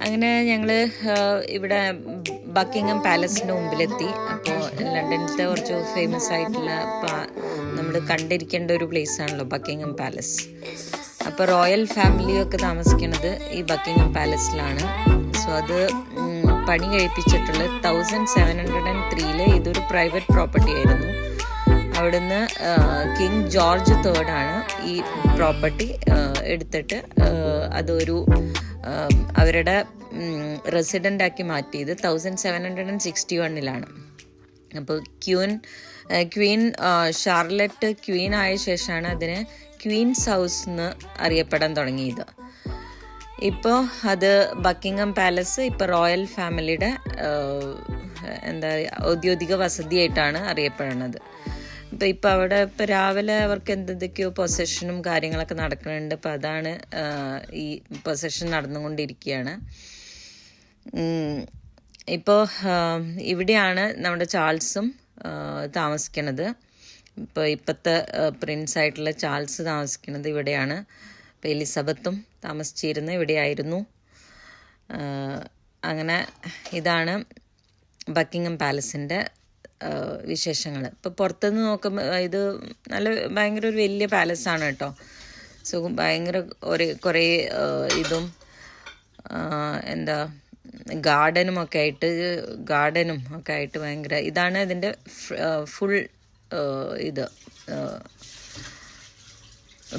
അങ്ങനെ ഞങ്ങൾ ഇവിടെ ബക്കിംഗ്ഹാം പാലസിൻ്റെ മുമ്പിലെത്തി. അപ്പോൾ ലണ്ടനിലത്തെ കുറച്ച് ഫേമസ് ആയിട്ടുള്ള നമ്മൾ കണ്ടിരിക്കേണ്ട ഒരു പ്ലേസ് ആണല്ലോ ബക്കിംഗ്ഹാം പാലസ്. അപ്പോൾ റോയൽ ഫാമിലിയൊക്കെ താമസിക്കുന്നത് ഈ ബക്കിംഗ്ഹാം പാലസിലാണ്. സോ അത് പണി കഴിപ്പിച്ചിട്ടുള്ളത് 1703 ഇതൊരു പ്രൈവറ്റ് പ്രോപ്പർട്ടി ആയിരുന്നു. അവിടുന്ന് കിങ് ജോർജ് III ആണ് ഈ പ്രോപ്പർട്ടി എടുത്തിട്ട് അതൊരു അവരുടെ റെസിഡൻ്റ് ആക്കി മാറ്റിയത് 1761 അപ്പോൾ ക്വീൻ ഷാർലറ്റ് ക്വീൻ ആയ ശേഷമാണ് അതിന് ക്വീൻസ് ഹൗസ് എന്ന് അറിയപ്പെടാൻ തുടങ്ങിയത്. ഇപ്പോൾ അത് ബക്കിംഗ്ഹാം പാലസ് ഇപ്പോൾ റോയൽ ഫാമിലിയുടെ ഔദ്യോഗിക വസതിയായിട്ടാണ് അറിയപ്പെടുന്നത്. ഇപ്പം അവിടെ ഇപ്പോൾ രാവിലെ അവർക്ക് എന്തൊക്കെയോ പൊസഷനും കാര്യങ്ങളൊക്കെ നടക്കുന്നുണ്ട്. അപ്പം അതാണ് ഈ പൊസഷൻ നടന്നുകൊണ്ടിരിക്കുകയാണ്. ഇപ്പോൾ ഇവിടെയാണ് നമ്മുടെ ചാൾസും താമസിക്കുന്നത്. ഇപ്പോഴത്തെ പ്രിൻസ് ആയിട്ടുള്ള ചാൾസ് താമസിക്കുന്നത് ഇവിടെയാണ്. ഇപ്പോൾ എലിസബത്തും താമസിച്ചിരുന്നത് ഇവിടെയായിരുന്നു. അങ്ങനെ ഇതാണ് ബക്കിംഗ്ഹാം പാലസിൻ്റെ വിശേഷങ്ങൾ. ഇപ്പോൾ പുറത്തുനിന്ന് നോക്കുമ്പോൾ ഇത് ഭയങ്കര ഒരു വലിയ പാലസാണ് കേട്ടോ. സോ ഭയങ്കര കുറേ ഇതും ഗാർഡനും ഒക്കെ ആയിട്ട് ഭയങ്കര ഇതാണ് ഇതിൻ്റെ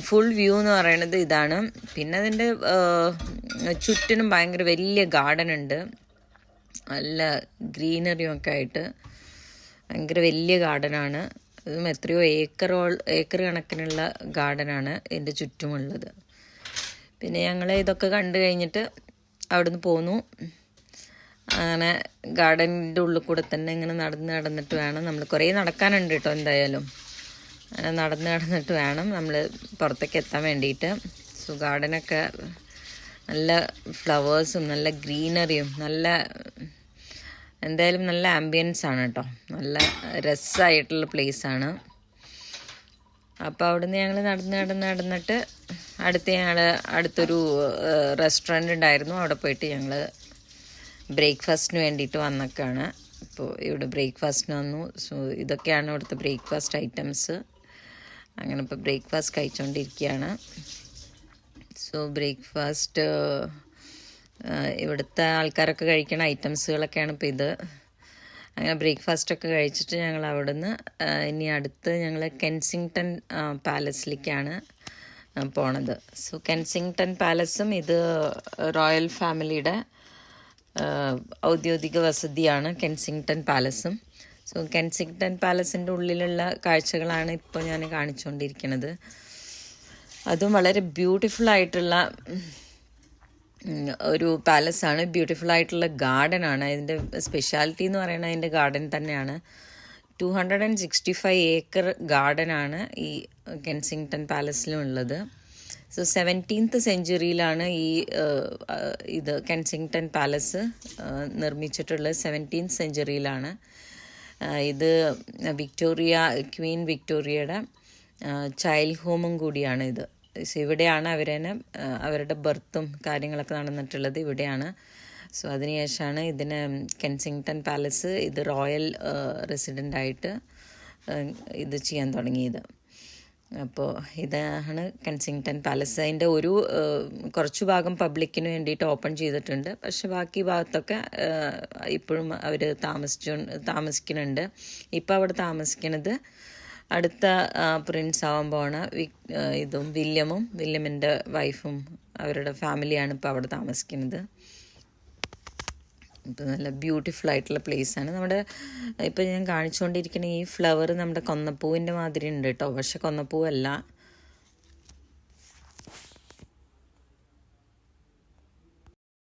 ഫുൾ വ്യൂ എന്ന് പറയുന്നത് ഇതാണ്. പിന്നെ അതിൻ്റെ ചുറ്റിനും ഭയങ്കര വലിയ ഗാർഡൻ ഉണ്ട്, നല്ല ഗ്രീനറിയും ഒക്കെ ആയിട്ട് ഭയങ്കര വലിയ ഗാർഡനാണ്. ഇതും എത്രയോ ഏക്കർ കണക്കിനുള്ള ഗാർഡനാണ് ഇതിൻ്റെ ചുറ്റുമുള്ളത്. പിന്നെ ഞങ്ങൾ ഇതൊക്കെ കണ്ടു കഴിഞ്ഞിട്ട് അവിടുന്ന് പോന്നു. അങ്ങനെ ഗാർഡനിൻ്റെ ഉള്ളിൽ കൂടെ തന്നെ ഇങ്ങനെ നടന്നിട്ട് വേണം നമ്മൾ, കുറേ നടക്കാനുണ്ട് കേട്ടോ എന്തായാലും. അങ്ങനെ നടന്നിട്ട് വേണം നമ്മൾ പുറത്തേക്ക് എത്താൻ വേണ്ടിയിട്ട്. സോ ഗാർഡനൊക്കെ നല്ല ഫ്ലവേഴ്സും നല്ല ഗ്രീനറിയും എന്തായാലും നല്ല ആംബിയൻസ് ആണ് കേട്ടോ. നല്ല രസമായിട്ടുള്ള പ്ലേസാണ്. അപ്പോൾ അവിടുന്ന് ഞങ്ങൾ നടന്നിട്ട് അടുത്തൊരു റെസ്റ്റോറൻറ്റ് ഉണ്ടായിരുന്നു. അവിടെ പോയിട്ട് ഞങ്ങൾ ബ്രേക്ക്ഫാസ്റ്റിന് വേണ്ടിയിട്ട് വന്നൊക്കെയാണ്. ഇപ്പോൾ ഇവിടെ ബ്രേക്ക്ഫാസ്റ്റിന് വന്നു. സോ ഇതൊക്കെയാണ് ഇവിടുത്തെ ബ്രേക്ക്ഫാസ്റ്റ് ഐറ്റംസ്. അങ്ങനെ ഇപ്പോൾ ബ്രേക്ക്ഫാസ്റ്റ് കഴിച്ചുകൊണ്ടിരിക്കുകയാണ്. സോ ബ്രേക്ക്ഫാസ്റ്റ് ഇവിടുത്തെ ആൾക്കാരൊക്കെ കഴിക്കുന്ന ഐറ്റംസുകളൊക്കെയാണ് ഇപ്പോൾ ഇത്. അങ്ങനെ ബ്രേക്ക്ഫാസ്റ്റൊക്കെ കഴിച്ചിട്ട് ഞങ്ങൾ അവിടുന്ന് ഇനി അടുത്ത് ഞങ്ങൾ കെൻസിങ്ടൺ പാലസിലേക്കാണ് പോണത്. സോ കെൻസിങ്ടൺ പാലസും ഇത് റോയൽ ഫാമിലിയുടെ ഔദ്യോഗിക വസതിയാണ് കെൻസിങ്ടൺ പാലസും. സോ കെൻസിങ്ടൺ പാലസിൻ്റെ ഉള്ളിലുള്ള കാഴ്ചകളാണ് ഇപ്പോൾ ഞാൻ കാണിച്ചുകൊണ്ടിരിക്കുന്നത്. അതും വളരെ ബ്യൂട്ടിഫുൾ ആയിട്ടുള്ള ഒരു പാലസാണ്, ബ്യൂട്ടിഫുൾ ആയിട്ടുള്ള ഗാർഡനാണ്. ഇതിൻ്റെ സ്പെഷ്യാലിറ്റി എന്ന് പറയുന്നത് അതിൻ്റെ ഗാർഡൻ തന്നെയാണ്. 265 ഏക്കർ ഗാർഡനാണ് ഈ കെൻസിങ്ടൺ പാലസിലും ഉള്ളത്. സോ 17th സെഞ്ച്വറിയിലാണ് ഇത് കെൻസിങ്ടൺ പാലസ് നിർമ്മിച്ചിട്ടുള്ളത്. 17th സെഞ്ച്വറിയിലാണ് ഇത്. ക്വീൻ വിക്ടോറിയയുടെ ചൈൽഡ് ഹോമും കൂടിയാണ് ഇത്. ഇവിടെയാണ് അവരുടെ ബർത്തും കാര്യങ്ങളൊക്കെ നടന്നിട്ടുള്ളത് ഇവിടെയാണ്. സോ അതിനുശേഷമാണ് ഇതിന് കെൻസിങ്ടൺ പാലസ് ഇത് റോയൽ റെസിഡൻ്റായിട്ട് ഇത് ചെയ്യാൻ തുടങ്ങിയത്. അപ്പോൾ ഇതാണ് കെൻസിങ്ടൺ പാലസ്. അതിൻ്റെ കുറച്ചു ഭാഗം പബ്ലിക്കിന് വേണ്ടിയിട്ട് ഓപ്പൺ ചെയ്തിട്ടുണ്ട്. പക്ഷെ ബാക്കി ഭാഗത്തൊക്കെ ഇപ്പോഴും അവർ താമസിക്കുന്നുണ്ട്. ഇപ്പോൾ അവിടെ താമസിക്കുന്നത് അടുത്ത പ്രിൻസ് ആവാൻ പോണ വില്യമിൻ്റെ വൈഫും അവരുടെ ഫാമിലിയാണ് ഇപ്പോൾ അവിടെ താമസിക്കുന്നത്. ഇപ്പോൾ നല്ല ബ്യൂട്ടിഫുൾ ആയിട്ടുള്ള പ്ലേസാണ്. ഇപ്പോൾ ഞാൻ കാണിച്ചുകൊണ്ടിരിക്കുന്ന ഈ ഫ്ലവർ നമ്മുടെ കൊന്നപ്പൂവിൻ്റെ മാതിരി ഉണ്ട് കേട്ടോ. പക്ഷെ കൊന്നപ്പൂവല്ല,